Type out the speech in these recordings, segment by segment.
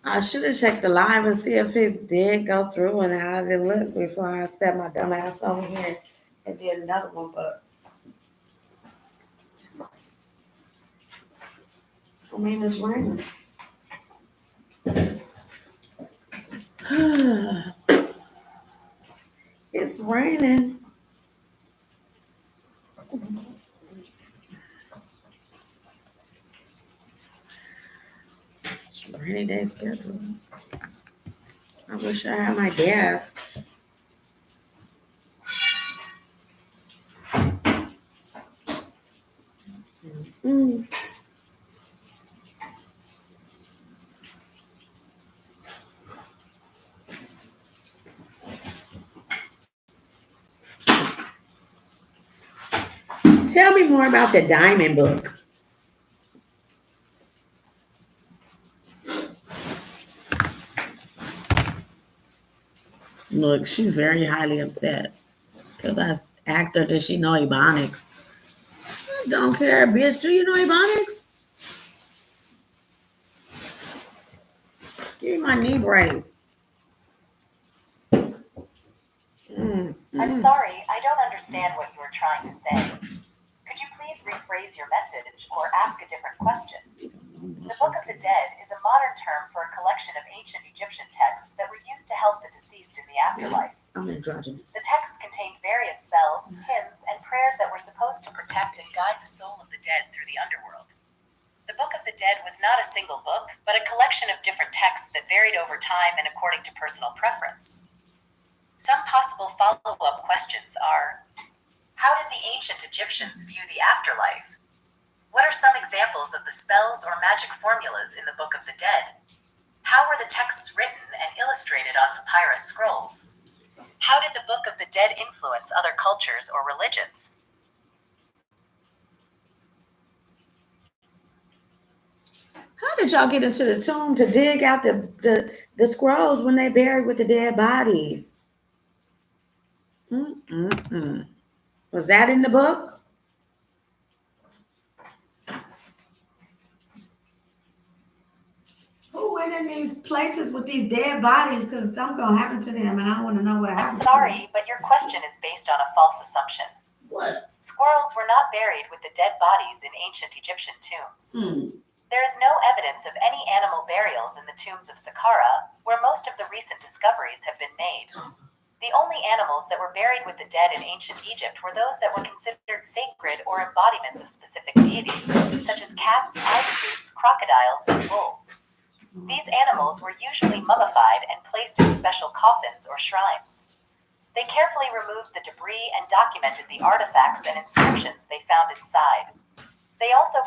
I should have checked the live and see if it did go through and how did it look before I set my dumb ass over here and did another one. But I mean, it's raining. It's raining. It's a rainy day schedule. I wish I had my desk. Mm. Tell me more about the Diamond book. Look, she's very highly upset because I asked her, does she know Ebonics? I don't care, bitch. Do you know Ebonics? Give me my knee brace. Mm, I'm mm. sorry, I don't understand what you were trying to say. Could you please rephrase your message or ask a different question? The Book of the Dead is a modern term for a collection of ancient Egyptian texts that were used to help the deceased in the afterlife. I'm androgynous. The texts contained various spells, hymns, and prayers that were supposed to protect and guide the soul of the dead through the underworld. The Book of the Dead was not a single book, but a collection of different texts that varied over time and according to personal preference. Some possible follow-up questions are: how did the ancient Egyptians view the afterlife? What are some examples of the spells or magic formulas in the Book of the Dead? How were the texts written and illustrated on papyrus scrolls? How did the Book of the Dead influence other cultures or religions? How did y'all get into the tomb to dig out the scrolls when they buried with the dead bodies? Mm-mm-mm. Was that in the book? Who went in these places with these dead bodies? Because something gonna happen to them, and I want to know what I'm happened to them. sorry, but your question is based on a false assumption. What? Squirrels were not buried with the dead bodies in ancient Egyptian tombs. Hmm. There is no evidence of any animal burials in the tombs of Saqqara, where most of the recent discoveries have been made. The only animals that were buried with the dead in ancient Egypt were those that were considered sacred or embodiments of specific deities, such as cats, ibises, crocodiles, and bulls. These animals were usually mummified and placed in special coffins or shrines. They carefully removed the debris and documented the artifacts and inscriptions they found inside. They also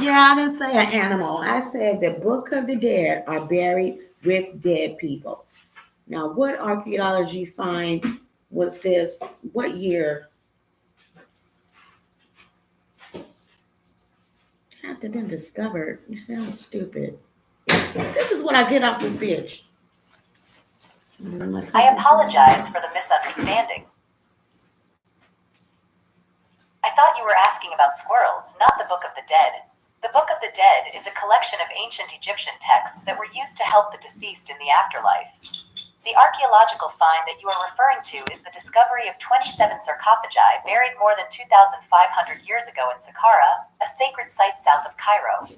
Yeah, I didn't say an animal. I said the Book of the Dead are buried with dead people. Now, what archaeology find was this? What year have they been discovered? You sound stupid. This is what I get off this bitch. I apologize for the misunderstanding. I thought you were asking about squirrels, not the Book of the Dead. The Book of the Dead is a collection of ancient Egyptian texts that were used to help the deceased in the afterlife. The archaeological find that you are referring to is the discovery of 27 sarcophagi buried more than 2,500 years ago in Saqqara, a sacred site south of Cairo.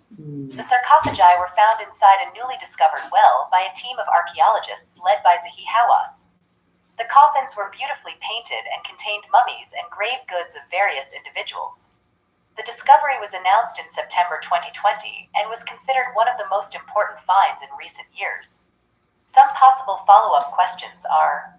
The sarcophagi were found inside a newly discovered well by a team of archaeologists led by Zahi Hawass. The coffins were beautifully painted and contained mummies and grave goods of various individuals. The discovery was announced in September 2020 and was considered one of the most important finds in recent years. Some possible follow-up questions are: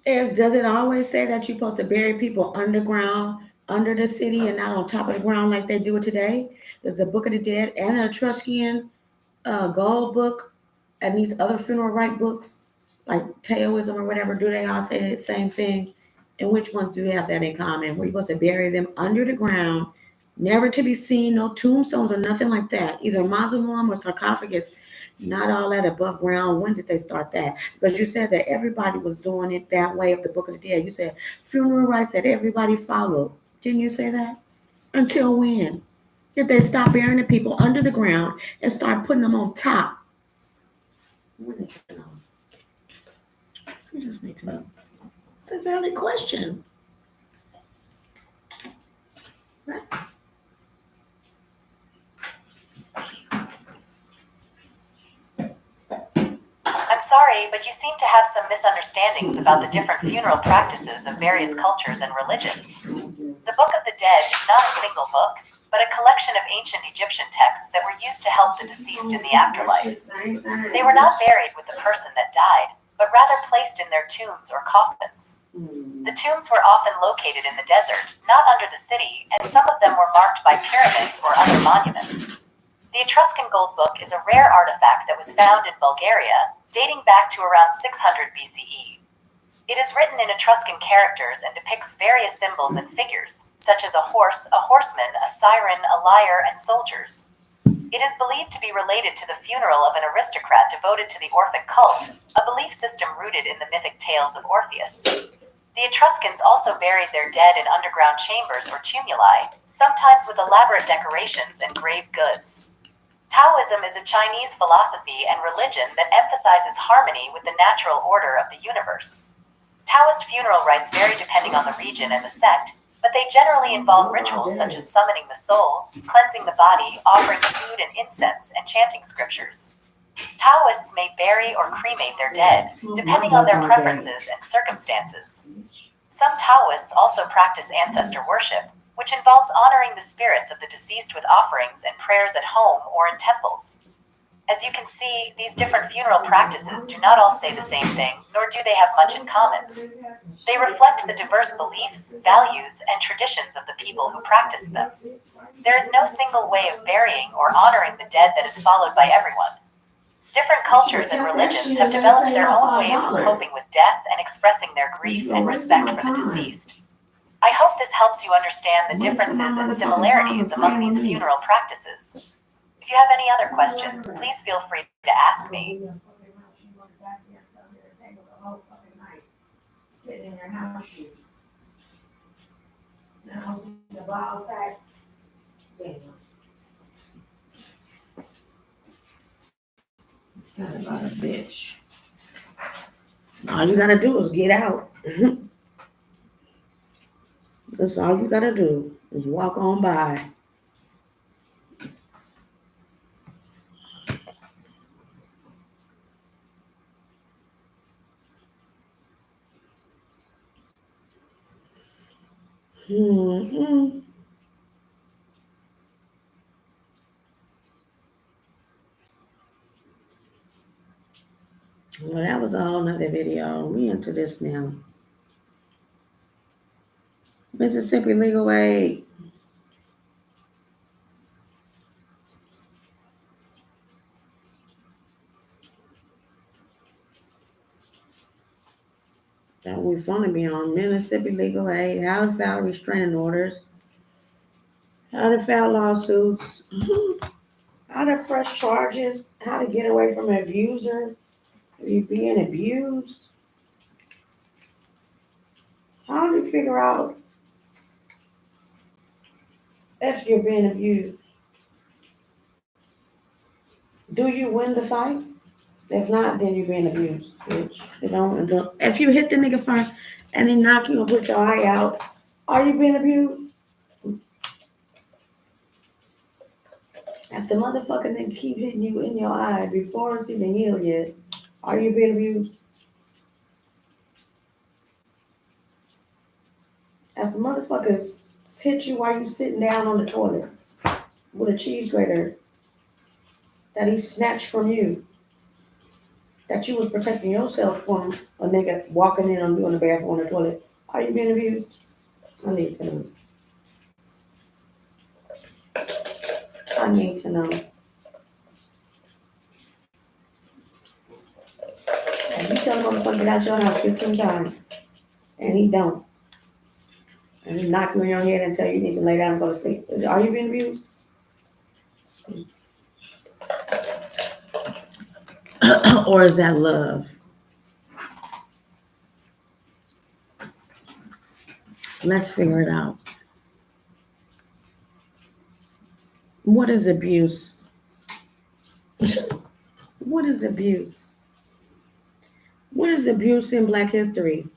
Does it always say that you're supposed to bury people underground, under the city, and not on top of the ground like they do it today? Does the Book of the Dead and a Etruscan Gold book and these other funeral rite books, like Taoism or whatever, do they all say the same thing? And which ones do they have that in common? We're supposed to bury them under the ground, never to be seen, no tombstones or nothing like that. Either mausoleum or sarcophagus, not all that above ground. When did they start that? Because you said that everybody was doing it that way of the Book of the Dead. You said funeral rites that everybody followed. Didn't you say that? Until when? that they stop burying the people under the ground and start putting them on top? We need to know. We just need to know. It's a valid question. Right? I'm sorry, but you seem to have some misunderstandings about the different funeral practices of various cultures and religions. The Book of the Dead is not a single book, but a collection of ancient Egyptian texts that were used to help the deceased in the afterlife. They were not buried with the person that died, but rather placed in their tombs or coffins. The tombs were often located in the desert, not under the city, and some of them were marked by pyramids or other monuments. The Etruscan Gold Book is a rare artifact that was found in Bulgaria, dating back to around 600 BCE. It is written in Etruscan characters and depicts various symbols and figures, such as a horse, a horseman, a siren, a lyre, and soldiers. It is believed to be related to the funeral of an aristocrat devoted to the Orphic cult, a belief system rooted in the mythic tales of Orpheus. The Etruscans also buried their dead in underground chambers or tumuli, sometimes with elaborate decorations and grave goods. Taoism is a Chinese philosophy and religion that emphasizes harmony with the natural order of the universe. Taoist funeral rites vary depending on the region and the sect, but they generally involve rituals such as summoning the soul, cleansing the body, offering food and incense, and chanting scriptures. Taoists may bury or cremate their dead, depending on their preferences and circumstances. Some Taoists also practice ancestor worship, which involves honoring the spirits of the deceased with offerings and prayers at home or in temples. As you can see, these different funeral practices do not all say the same thing, nor do they have much in common. They reflect the diverse beliefs, values, and traditions of the people who practice them. There is no single way of burying or honoring the dead that is followed by everyone. Different cultures and religions have developed their own ways of coping with death and expressing their grief and respect for the deceased. I hope this helps you understand the differences and similarities among these funeral practices. If you have any other questions, please feel free to ask me. Sitting in your house shoes. Now, the ball sack. Got about a bitch. All you gotta do is get out. That's all you gotta do is walk on by. Hmm. Well, that was a whole nother video. We into this now. Mississippi Legal Aid. That we're gonna be on Mississippi Legal Aid, how to file restraining orders, how to file lawsuits, how to press charges, how to get away from an abuser, if you're being abused, how do you figure out if you're being abused? Do you win the fight? If not, then you're being abused, bitch. If you hit the nigga first and he knock you and put your eye out, are you being abused? If the motherfucker nigga keep hitting you in your eye before it's even healed yet, are you being abused? If a motherfucker hit you while you sitting down on the toilet with a cheese grater that he snatched from you, that you was protecting yourself from a nigga walking in on you in the bathroom on the toilet, are you being abused? I need to know. I need to know. And you tell the motherfucker get out your house 15 times, and he don't. And he knock you in your head and tell you need to lay down and go to sleep. Are you being abused? Or is that love? Let's figure it out. What is abuse? What is abuse? What is abuse in Black history?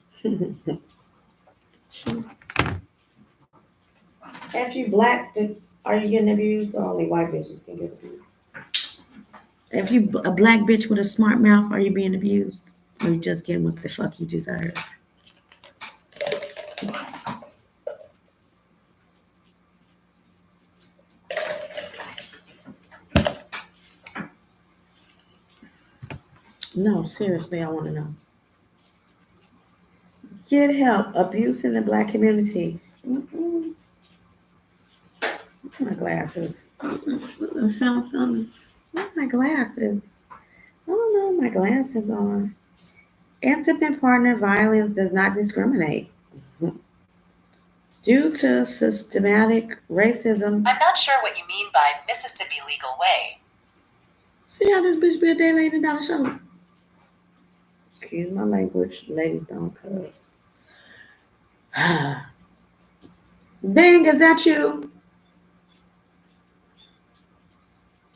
If you black, are you getting abused? Or only white bitches can get abused. If you a black bitch with a smart mouth, are you being abused? Or you just getting what the fuck you deserve? No, seriously, I want to know. Get help. Abuse in the Black community. Mm-mm. My glasses. Film. Where my glasses? I don't know what my glasses on. Intimate partner violence does not discriminate. Due to systematic racism. I'm not sure what you mean by Mississippi legal way. See how this bitch be a day late and down the show? Excuse my language. Ladies don't cuss. Bing, is that you?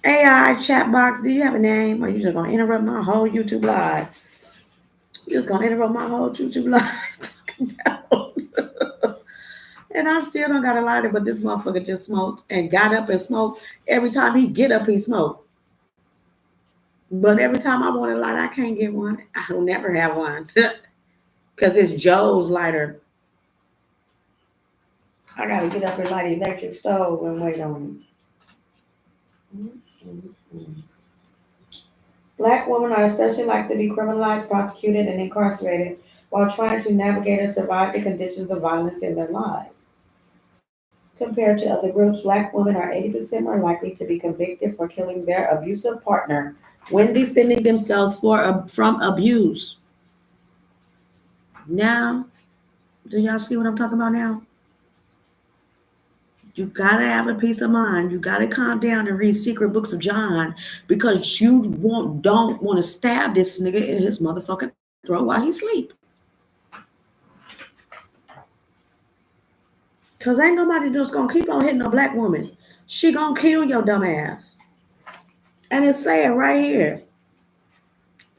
AI chat box, do you have a name? Or you just gonna interrupt my whole YouTube live? You just gonna interrupt my whole YouTube live talking about. And I still don't got a lighter, but this motherfucker just smoked and got up and smoked. Every time he get up, he smoke. But every time I want a lighter, I can't get one. I will never have one. Because it's Joe's lighter. I gotta get up and light the electric stove and wait on it. Black women are especially likely to be criminalized, prosecuted, and incarcerated while trying to navigate and survive the conditions of violence in their lives. Compared to other groups, black women are 80% more likely to be convicted for killing their abusive partner when defending themselves from abuse. Now, do y'all see what I'm talking about now? You gotta have a peace of mind. You gotta calm down and read secret books of John because you don't want to stab this nigga in his motherfucking throat while he sleep. Cause ain't nobody just gonna keep on hitting a black woman. She gonna kill your dumb ass. And it's saying right here,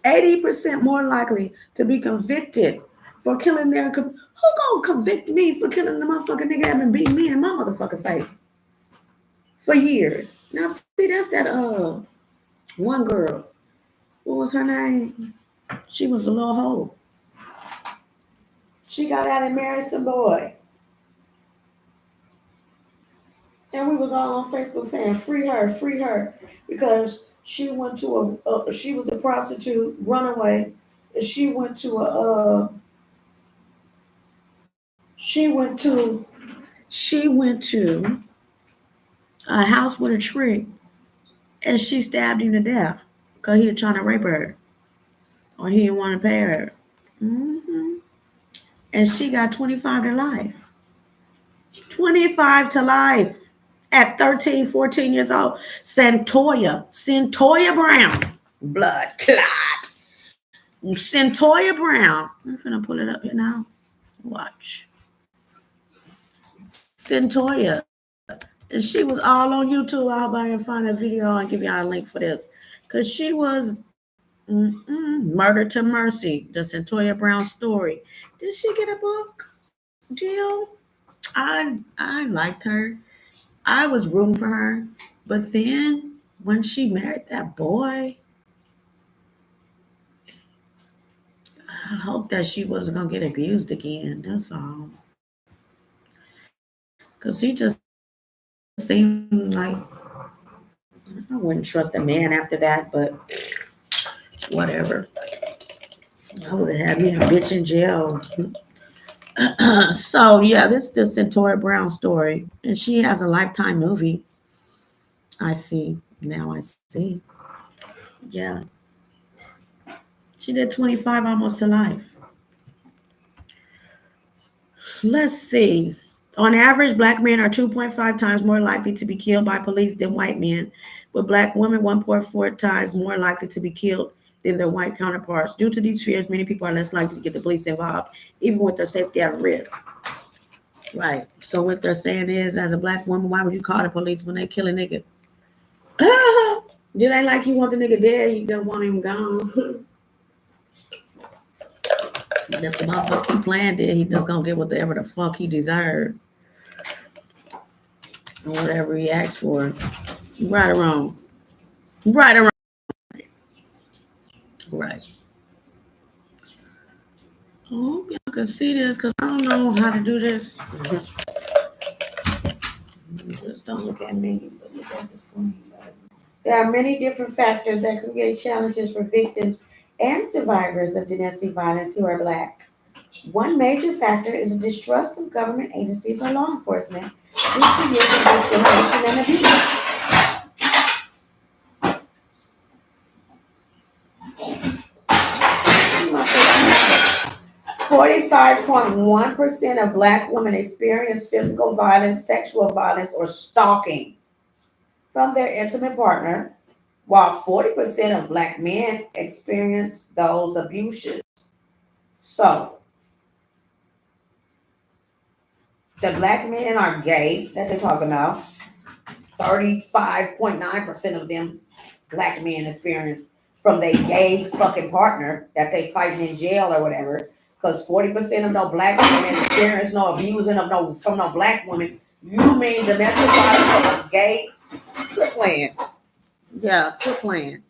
80% more likely to be convicted for killing their. Who gonna convict me for killing the motherfucking nigga that been beating me in my motherfucking face for years? Now see, that's that one girl. What was her name? She was a little hoe. She got out and married some boy. And we was all on Facebook saying free her, because she went to she was a prostitute, runaway. She went to a house with a tree, and she stabbed him to death because he was trying to rape her, or he didn't want to pay her. And she got 25 to life. 25 to life at 13, 14 years old. Centoya Brown, blood clot. Centoya Brown. I'm gonna pull it up here now. Watch. Centoya. And she was all on YouTube. I'll buy and find a video and give y'all a link for this. Because she was Murder to Mercy, the Centoya Brown story. Did she get a book, Jill? I liked her. I was rooting for her. But then when she married that boy, I hope that she wasn't going to get abused again. That's all. Because he just seemed like, I wouldn't trust a man after that, but whatever. I would have had me a bitch in jail. So yeah, this is the Centoya Brown story. And she has a Lifetime movie. I see. Now I see. Yeah. She did 25 almost to life. Let's see. On average, black men are 2.5 times more likely to be killed by police than white men, but black women 1.4 times more likely to be killed than their white counterparts. Due to these fears, many people are less likely to get the police involved, even with their safety at risk. Right. So what they're saying is, as a black woman, why would you call the police when they kill a nigga? Did ain't like he want the nigga dead, he don't want him gone. But if the motherfucker keep playing dead, he just gonna get whatever the fuck he deserved. Or whatever he asked for. Right or wrong. Right or wrong. Right. I hope y'all can see this because I don't know how to do this. Just don't look at me, but look at the screen. There are many different factors that create challenges for victims and survivors of domestic violence who are Black. One major factor is a distrust of government agencies or law enforcement due to years of discrimination and abuse. 45.1% of Black women experience physical violence, sexual violence, or stalking from their intimate partner, while 40% of Black men experience those abuses. So, the Black men are gay that they're talking about. 35.9% of them Black men experience from their gay fucking partner that they fighting in jail or whatever. Because 40% of no Black men experience no abusing of no from no Black women. You mean domestic violence from a gay? Quit playing. Yeah, quit playing.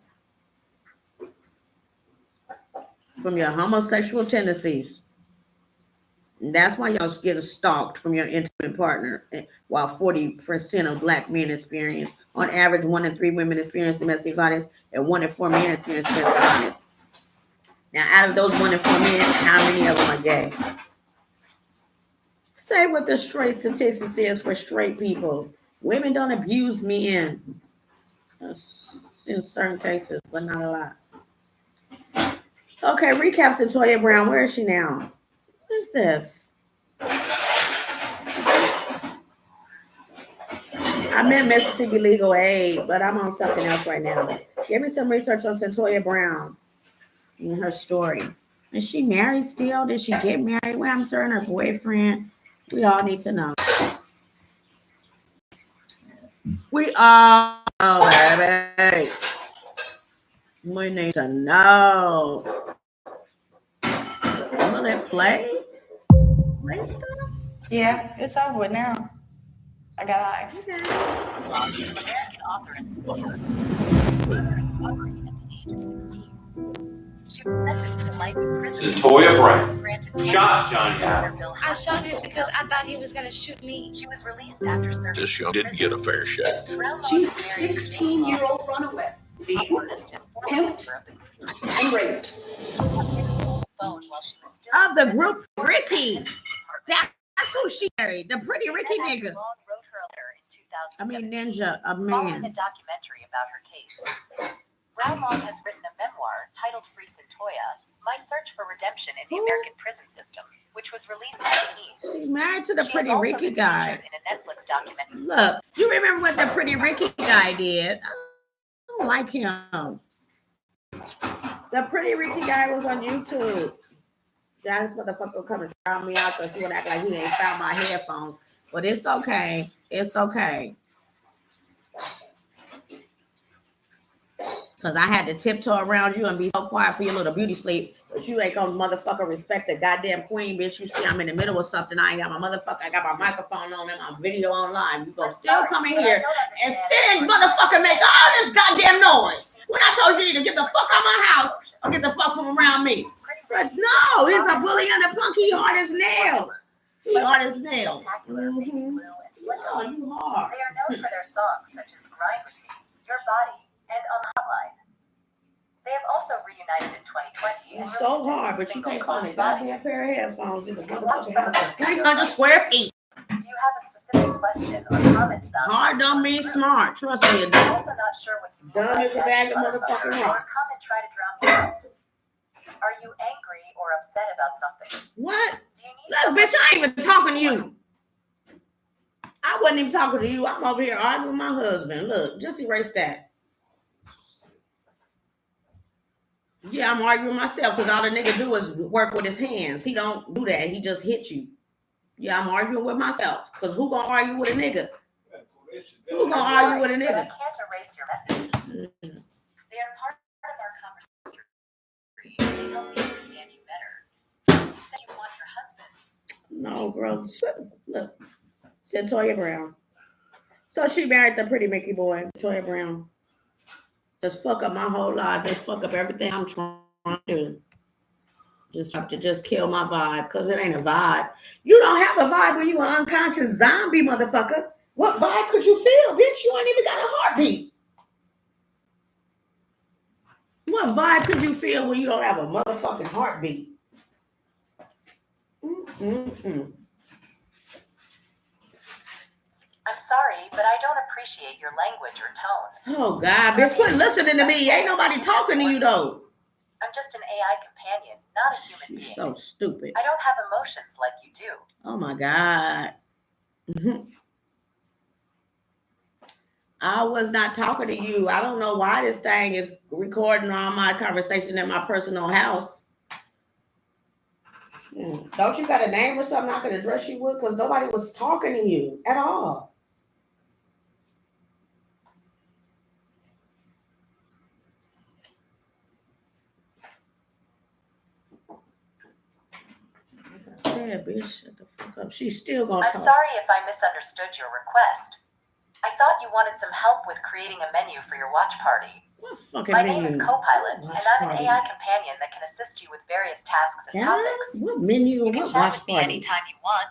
From your homosexual tendencies. And that's why y'all getting stalked from your intimate partner, while 40% of Black men experience, on average, 1 in 3 women experience domestic violence, and 1 in 4 men experience domestic violence. Now, out of those 1 in 4 men, how many of them are gay? Say what the straight statistics is for straight people. Women don't abuse men in certain cases, but not a lot. Okay, recap Cyntoia Brown. Where is she now? What is this? I'm in Mississippi Legal Aid, but I'm on something else right now. Give me some research on Cyntoia Brown and her story. Is she married still? Did she get married? What happened to her and her boyfriend? We all need to know. We all know, baby. We need to know. Will it play? Play stuff? Yeah, it's over with now. I got eyes. Long is an American author and scholar operating at the age of 16. She was sentenced to life in prison. Cyntoia Brown shot Johnny Allen. I shot him because I thought he was going to shoot me. She was released after serving. This young didn't get a fair shake. She's a 16-year-old runaway, beaten, pimped, and raped. Of the group Ricky. That's who she married. The pretty Ricky nigga. I mean, Ninja, a Following man. a documentary about her case, Brown Long has written a memoir titled Free Cyntoia, My Search for Redemption in the American Prison System, which was released in 2019. She's married to the She pretty has also Ricky been guy. featured in a Netflix documentary. Look, you remember what the pretty Ricky guy did? I don't like him. The pretty Ricky guy was on YouTube. Yeah, this motherfucker will come and try me out because he would act like he ain't found my headphones. But it's okay. It's okay. Because I had to tiptoe around you and be so quiet for your little beauty sleep. But you ain't gonna motherfucker respect the goddamn queen, bitch. You see I'm in the middle of something. I ain't got my motherfucker. I got my microphone on and my video online. You gonna still come in here and sit and motherfucker make all this goddamn noise. When I told you to get the fuck out of my house or get the fuck from around me. But no, he's a bully and a punk. He hard as nails. He hard as nails. Spectacular, baby blue, and slick. Oh, you hard. They are known for their songs such as Grind With Me, Your Body, and On the Hotline. They have also reunited in 2020 and So released a hard, new but you single can't called find a Body. goddamn pair of headphones in the You can watch motherfucking some of house. their 300 videos. square feet. Do you have a specific question or comment about Hard don't mean smart. Trust me, it I'm don't. also not sure what you mean Dumb by as a that bag of motherfucker, motherfucking or rocks. come and try to drown me out. Are you angry or upset about something? What? Do you need Look, someone bitch, I ain't even to talking to you. I wasn't even talking to you. I'm over here arguing with my husband. Look, just erase that. Yeah, I'm arguing with myself because all the nigga do is work with his hands. He don't do that. He just hit you. Yeah, I'm arguing with myself because who gonna argue with a nigga? Who gonna I'm argue with a sorry, but I nigga? can't erase your messages. They are part of our conversation. They help me understand you better. You said you want your husband. No, girl. Look, Centoya Brown. So she married the pretty Mickey boy, Centoya Brown. Just fuck up my whole life. Just fuck up everything I'm trying to do. Just have to just kill my vibe because it ain't a vibe. You don't have a vibe when you an unconscious zombie, motherfucker. What vibe could you feel, bitch? You ain't even got a heartbeat. What vibe could you feel when you don't have a motherfucking heartbeat? Mm-mm-mm. I'm sorry, but I don't appreciate your language or tone. Oh, God, bitch, quit listening to me. Ain't nobody talking to you, though. I'm just an AI companion, not a human She's being. so stupid. I don't have emotions like you do. Oh, my God. I was not talking to you. I don't know why this thing is recording all my conversation in my personal house. Don't you got a name or something I could address you with? Because nobody was talking to you at all. Like I said, bitch, shut the fuck up. She's still gonna I'm talk. sorry if I misunderstood your request. I thought you wanted some help with creating a menu for your watch party. What fucking My menu? name is Copilot, Watch and I'm an party. AI companion that can assist you with various tasks and Yeah? topics. What menu? You can What chat watch with me party? anytime you want.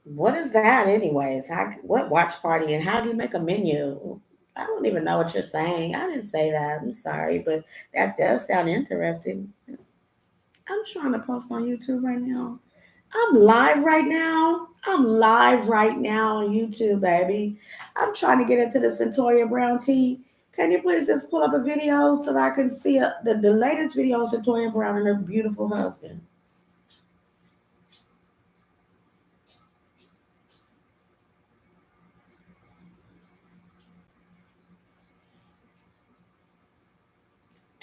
What is that, anyways? What watch party and how do you make a menu? I don't even know what you're saying. I didn't say that. I'm sorry, but that does sound interesting. I'm trying to post on YouTube right now. I'm live right now. I'm live right now on YouTube, baby. I'm trying to get into the Centoya Brown tea. Can you please just pull up a video so that I can see the latest video of Centoya Brown and her beautiful husband?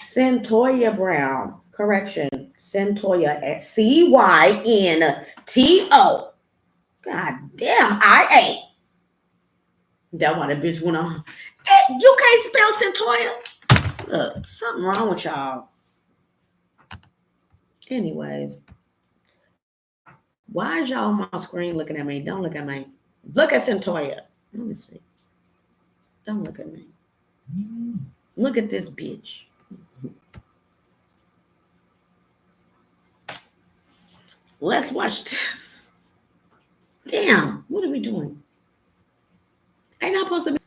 Centoya Brown. Correction. Centoya at CYNTO. God damn, IA. That why the bitch went on. Hey, you can't spell Centoya? Look, something wrong with y'all. Anyways, why is y'all on my screen looking at me? Don't look at me. Look at Centoya. Let me see. Don't look at me. Look at this bitch. Let's watch this. Damn, what are we doing? Ain't I supposed to be